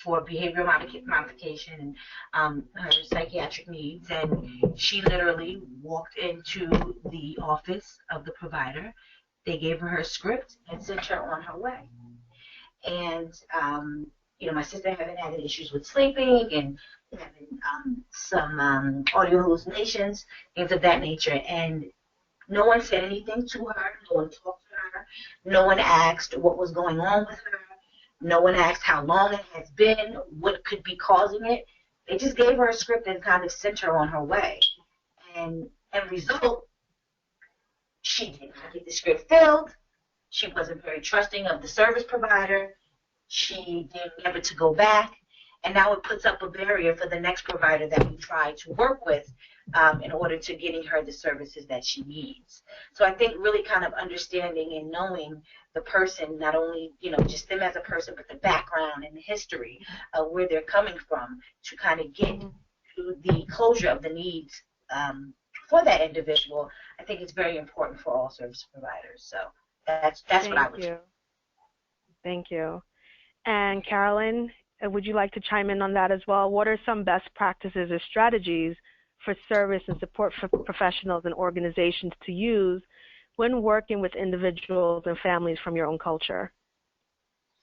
S3: for behavioral modification and her psychiatric needs, and she literally walked into the office of the provider. They gave her script and sent her on her way. And my sister having had issues with sleeping and having some audio hallucinations, things of that nature, and no one said anything to her. No one talked to her. No one asked what was going on with her. No one asked how long it has been, what could be causing it. They just gave her a script and kind of sent her on her way. And as a result, she did not get the script filled. She wasn't very trusting of the service provider. She didn't remember to go back. And now it puts up a barrier for the next provider that we try to work with in order to getting her the services that she needs. So I think really kind of understanding and knowing the person, not only, just them as a person, but the background and the history of where they're coming from to kind of get to the closure of the needs for that individual, I think it's very important for all service providers. So that's what I would do.
S2: Thank you. And Carolyn, would you like to chime in on that as well? What are some best practices or strategies for service and support for professionals and organizations to use when working with individuals and families from your own culture?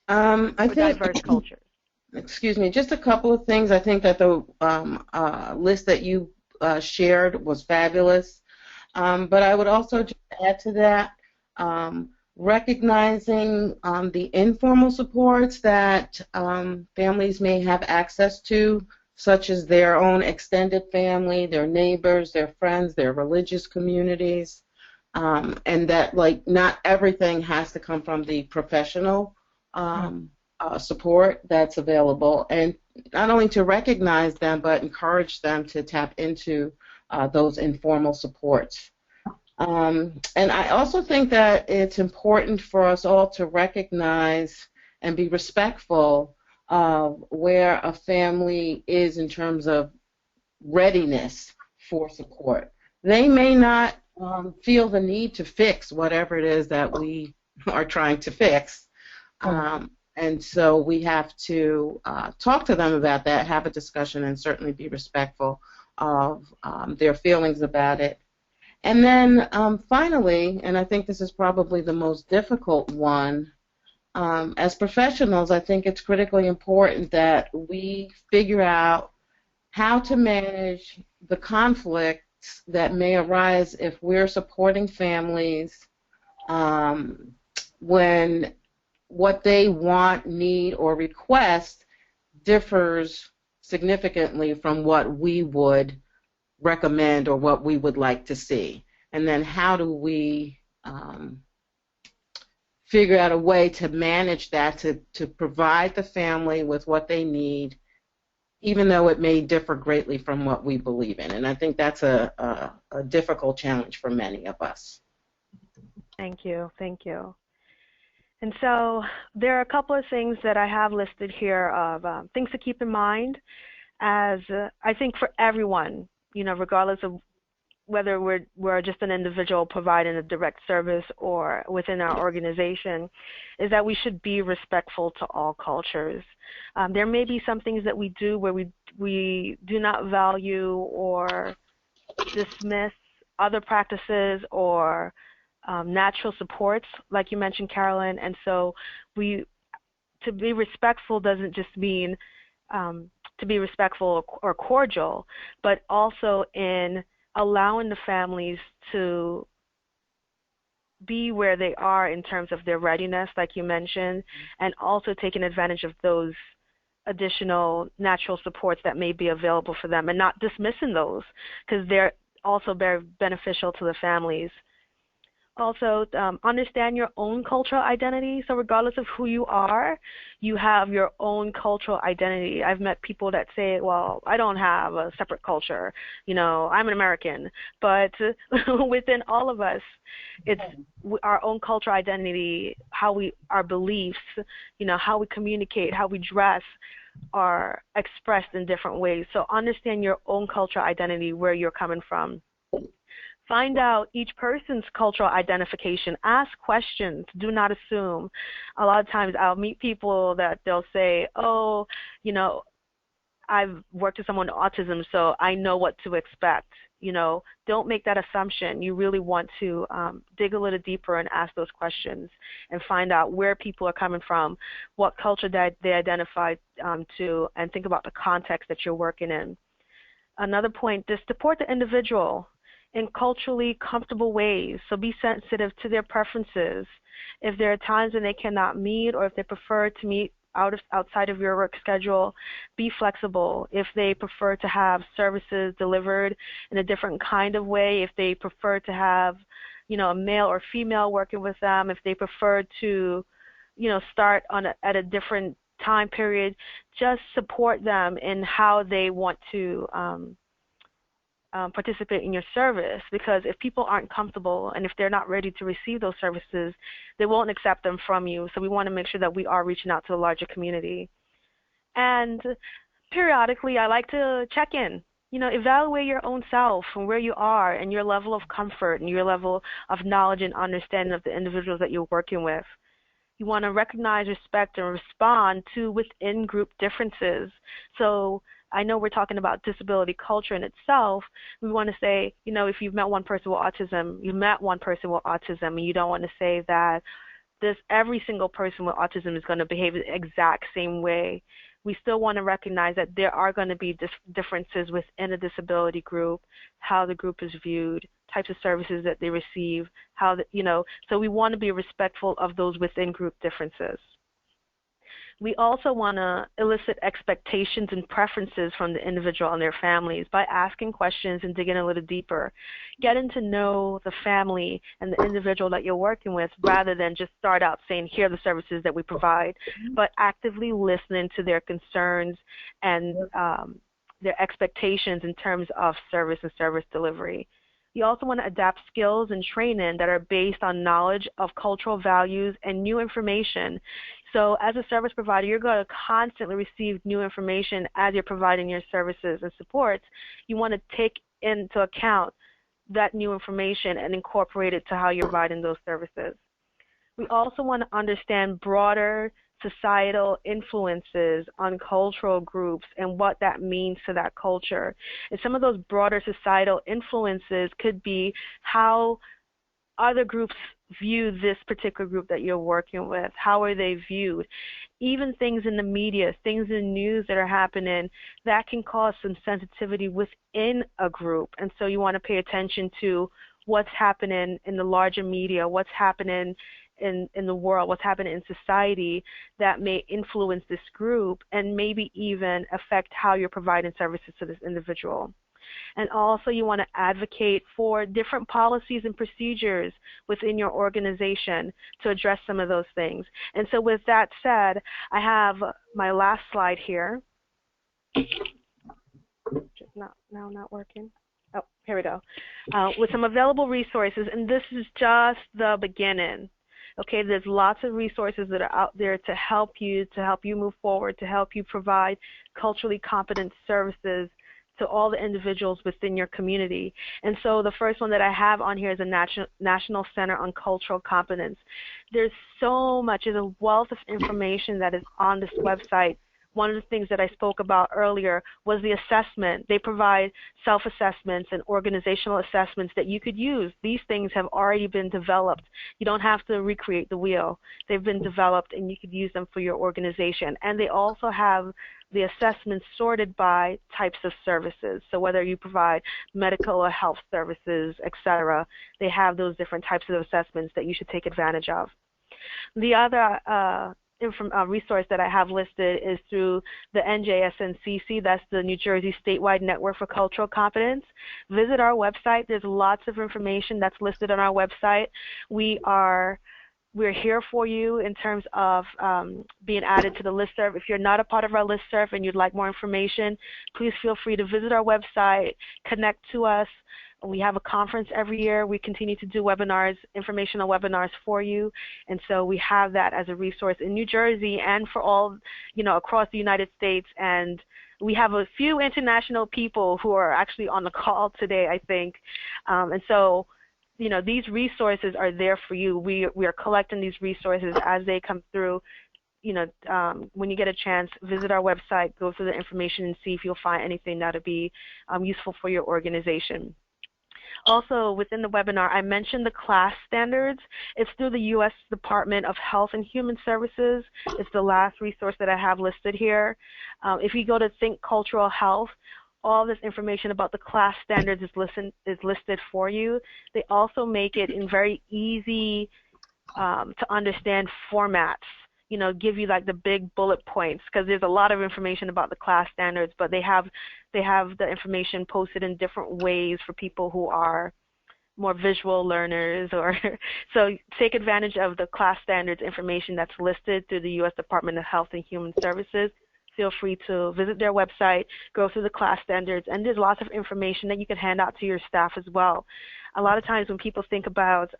S4: I think
S2: diverse cultures.
S4: Excuse me, just a couple of things. I think that the list that you shared was fabulous. But I would also just add to that, recognizing the informal supports that families may have access to, such as their own extended family, their neighbors, their friends, their religious communities, and that not everything has to come from the professional support that's available, and not only to recognize them but encourage them to tap into those informal supports. And I also think that it's important for us all to recognize and be respectful of where a family is in terms of readiness for support. They may not feel the need to fix whatever it is that we are trying to fix. And so we have to talk to them about that, have a discussion, and certainly be respectful of their feelings about it. And then finally, and I think this is probably the most difficult one, as professionals, I think it's critically important that we figure out how to manage the conflicts that may arise if we're supporting families when what they want, need, or request differs significantly from what we would recommend or what we would like to see. And then how do we figure out a way to manage that, to provide the family with what they need, even though it may differ greatly from what we believe in. And I think that's a difficult challenge for many of us.
S2: Thank you. Thank you. And so there are a couple of things that I have listed here of things to keep in mind as I think for everyone, regardless of whether we're just an individual providing a direct service or within our organization, is that we should be respectful to all cultures. There may be some things that we do where we do not value or dismiss other practices or natural supports, like you mentioned, Carolyn. And so to be respectful doesn't just mean to be respectful or cordial, but also in allowing the families to be where they are in terms of their readiness, like you mentioned, and also taking advantage of those additional natural supports that may be available for them and not dismissing those because they're also very beneficial to the families. Also, understand your own cultural identity. So regardless of who you are, you have your own cultural identity. I've met people that say, well, I don't have a separate culture. I'm an American. But within all of us, it's our own cultural identity, our beliefs, how we communicate, how we dress are expressed in different ways. So understand your own cultural identity, where you're coming from. Find out each person's cultural identification. Ask questions. Do not assume. A lot of times I'll meet people that they'll say, oh, I've worked with someone with autism, so I know what to expect. Don't make that assumption. You really want to dig a little deeper and ask those questions and find out where people are coming from, what culture that they identify to, and think about the context that you're working in. Another point, to support the individual in culturally comfortable ways. So be sensitive to their preferences. If there are times when they cannot meet or if they prefer to meet outside of your work schedule, be flexible. If they prefer to have services delivered in a different kind of way, if they prefer to have, a male or female working with them, if they prefer to, start at a different time period, just support them in how they want to participate in your service, because if people aren't comfortable and if they're not ready to receive those services, they won't accept them from you. So we want to make sure that we are reaching out to the larger community. And periodically, I like to check in. Evaluate your own self and where you are and your level of comfort and your level of knowledge and understanding of the individuals that you're working with. You want to recognize, respect, and respond to within-group differences. So I know we're talking about disability culture in itself. We want to say, if you've met one person with autism, you met one person with autism, and you don't want to say that every single person with autism is going to behave the exact same way. We still want to recognize that there are going to be differences within a disability group, how the group is viewed, types of services that they receive, so we want to be respectful of those within group differences. We also want to elicit expectations and preferences from the individual and their families by asking questions and digging a little deeper. Getting to know the family and the individual that you're working with rather than just start out saying, here are the services that we provide, but actively listening to their concerns and their expectations in terms of service and service delivery. You also want to adapt skills and training that are based on knowledge of cultural values and new information. So as a service provider, you're going to constantly receive new information as you're providing your services and supports. You want to take into account that new information and incorporate it to how you're providing those services. We also want to understand broader societal influences on cultural groups and what that means to that culture. And some of those broader societal influences could be how other groups view this particular group that you're working with. How are they viewed? Even things in the media, things in the news that are happening, that can cause some sensitivity within a group. And so you want to pay attention to what's happening in the larger media, what's happening in the world, what's happening in society that may influence this group and maybe even affect how you're providing services to this individual. And also you want to advocate for different policies and procedures within your organization to address some of those things. And so with that said, I have my last slide here. Just not working. Oh, here we go. With some available resources, and this is just the beginning. Okay, there's lots of resources that are out there to help you move forward, to help you provide culturally competent services to all the individuals within your community. And so the first one that I have on here is a National Center on Cultural Competence. There's so much, there's a wealth of information that is on this website. One of the things that I spoke about earlier was the assessment. They provide self-assessments and organizational assessments that you could use. These things have already been developed. You don't have to recreate the wheel. They've been developed and you could use them for your organization. And they also have the assessments sorted by types of services. So whether you provide medical or health services, etc., they have those different types of assessments that you should take advantage of. The other resource that I have listed is through the NJSNCC, that's the New Jersey Statewide Network for Cultural Competence. Visit our website. There's lots of information that's listed on our website. We're here for you in terms of being added to the listserv. If you're not a part of our listserv and you'd like more information, please feel free to visit our website, connect to us. We have a conference every year. We continue to do webinars, informational webinars for you. And so we have that as a resource in New Jersey and for all, across the United States. And we have a few international people who are actually on the call today, I think. And so, these resources are there for you. We are collecting these resources as they come through. When you get a chance, visit our website, go through the information and see if you'll find anything that'll be useful for your organization. Also, within the webinar, I mentioned the class standards. It's through the U.S. Department of Health and Human Services. It's the last resource that I have listed here. If you go to Think Cultural Health, all this information about the class standards is listed for you. They also make it in very easy to understand formats. Give you like the big bullet points, because there's a lot of information about the class standards, but they have the information posted in different ways for people who are more visual learners, or so take advantage of the class standards information that's listed through the U.S. Department of Health and Human Services. Feel free to visit their website, go through the class standards, and there's lots of information that you can hand out to your staff as well. A lot of times when people think about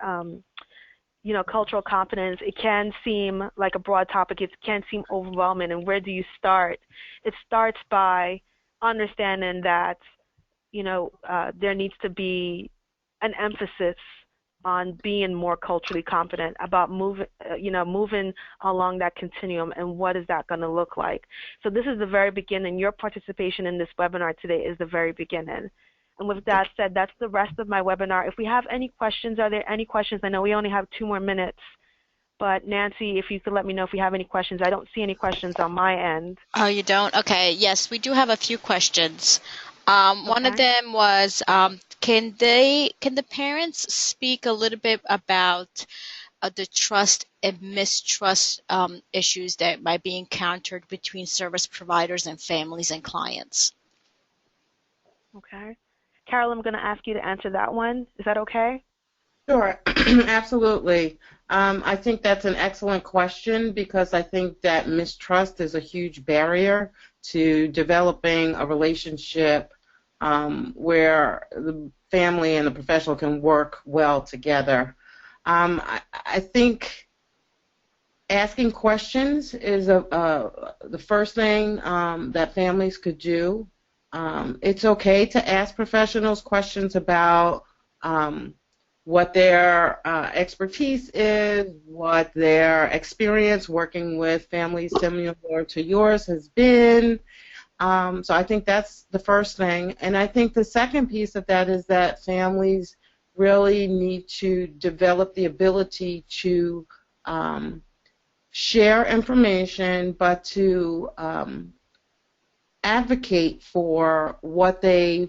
S2: cultural competence, it can seem like a broad topic. It can seem overwhelming. And where do you start? It starts by understanding that, there needs to be an emphasis on being more culturally competent, about moving along that continuum, and what is that going to look like. So this is the very beginning. Your participation in this webinar today is the very beginning. And with that said, that's the rest of my webinar. If we have any questions, are there any questions? I know we only have 2 more minutes, but Nancy, if you could let me know if you have any questions. I don't see any questions on my end.
S1: Oh, you don't? Okay. Yes, we do have a few questions. One of them was, can the parents speak a little bit about the trust and mistrust issues that might be encountered between service providers and families and clients?
S2: Okay. Carol, I'm going to ask you to answer that one. Is that okay?
S4: Sure, absolutely. I think that's an excellent question, because I think that mistrust is a huge barrier to developing a relationship where the family and the professional can work well together. I think asking questions is the first thing that families could do. It's okay to ask professionals questions about what their expertise is, what their experience working with families similar to yours has been. So I think that's the first thing. And I think the second piece of that is that families really need to develop the ability to share information, but to advocate for what they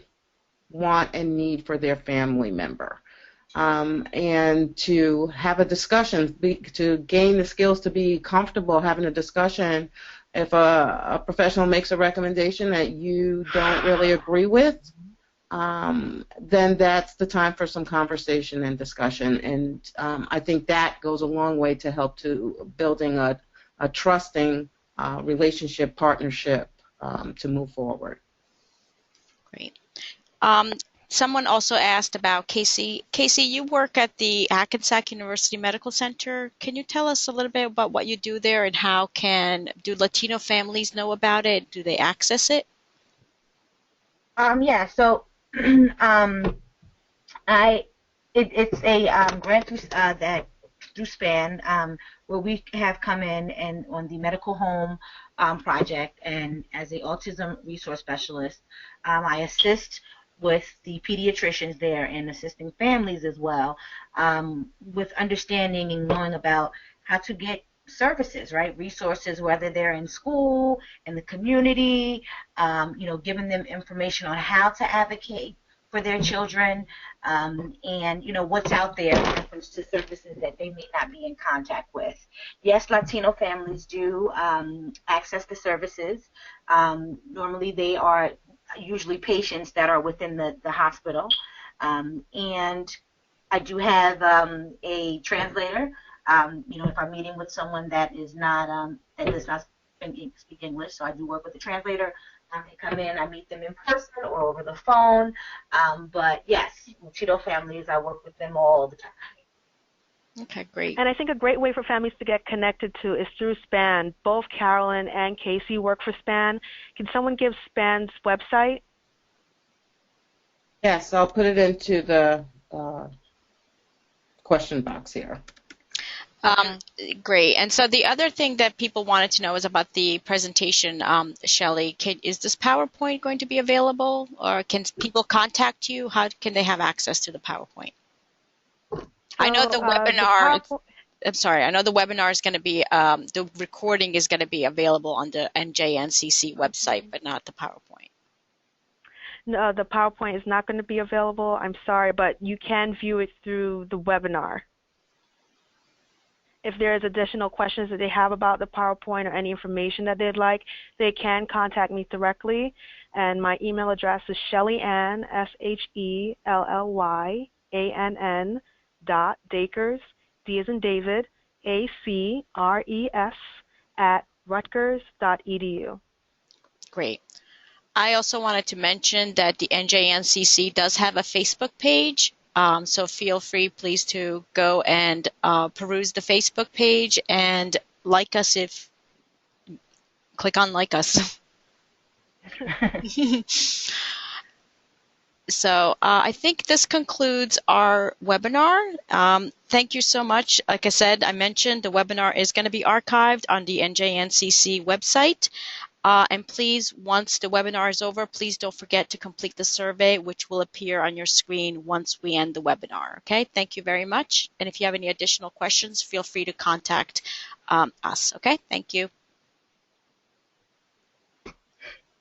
S4: want and need for their family member. and to have a discussion, to gain the skills to be comfortable having a discussion. If a professional makes a recommendation that you don't really agree with, then that's the time for some conversation and discussion. And I think that goes a long way to help to building a trusting relationship, partnership to move forward.
S1: Great. Someone also asked about Casey. Casey, you work at the Hackensack University Medical Center. Can you tell us a little bit about what you do there and how do Latino families know about it? Do they access it?
S3: Yeah. So, it's a grant that through SPAN, where we have come in and on the medical home project, and as a autism resource specialist, I assist with the pediatricians there and assisting families as well, with understanding and knowing about how to get services, right? Resources, whether they're in school, in the community, giving them information on how to advocate for their children, and what's out there in reference to services that they may not be in contact with. Yes, Latino families do access the services. Normally they are usually patients that are within the hospital, and I do have a translator. If I'm meeting with someone that is not that does not speak English, so I do work with the translator. They come in, I meet them in person or over the phone. But yes, Latino families, I work with them all the time.
S1: Okay, great.
S2: And I think a great way for families to get connected to is through SPAN. Both Carolyn and Casey work for SPAN. Can someone give SPAN's website?
S4: Yes, I'll put it into the question box here.
S1: Great. And so the other thing that people wanted to know is about the presentation. Shelley, is this PowerPoint going to be available, or can people contact you? How can they have access to the PowerPoint? I know the webinar. I'm sorry. I know the webinar is going to be, the recording is going to be available on the NJNCC website, but not the PowerPoint.
S2: No, the PowerPoint is not going to be available. I'm sorry, but you can view it through the webinar. If there's additional questions that they have about the PowerPoint or any information that they'd like, they can contact me directly. And my email address is ShellyAnn, ShellyAnn .Dakers, D as in David, ACRES, @rutgers.edu.
S1: Great. I also wanted to mention that the NJNCC does have a Facebook page. So feel free, please, to go and peruse the Facebook page and like us click on like us. So I think this concludes our webinar. Thank you so much. Like I said, I mentioned the webinar is going to be archived on the NJNCC website. And please, once the webinar is over, please don't forget to complete the survey, which will appear on your screen once we end the webinar. Okay, thank you very much. And if you have any additional questions, feel free to contact us. Okay, thank you.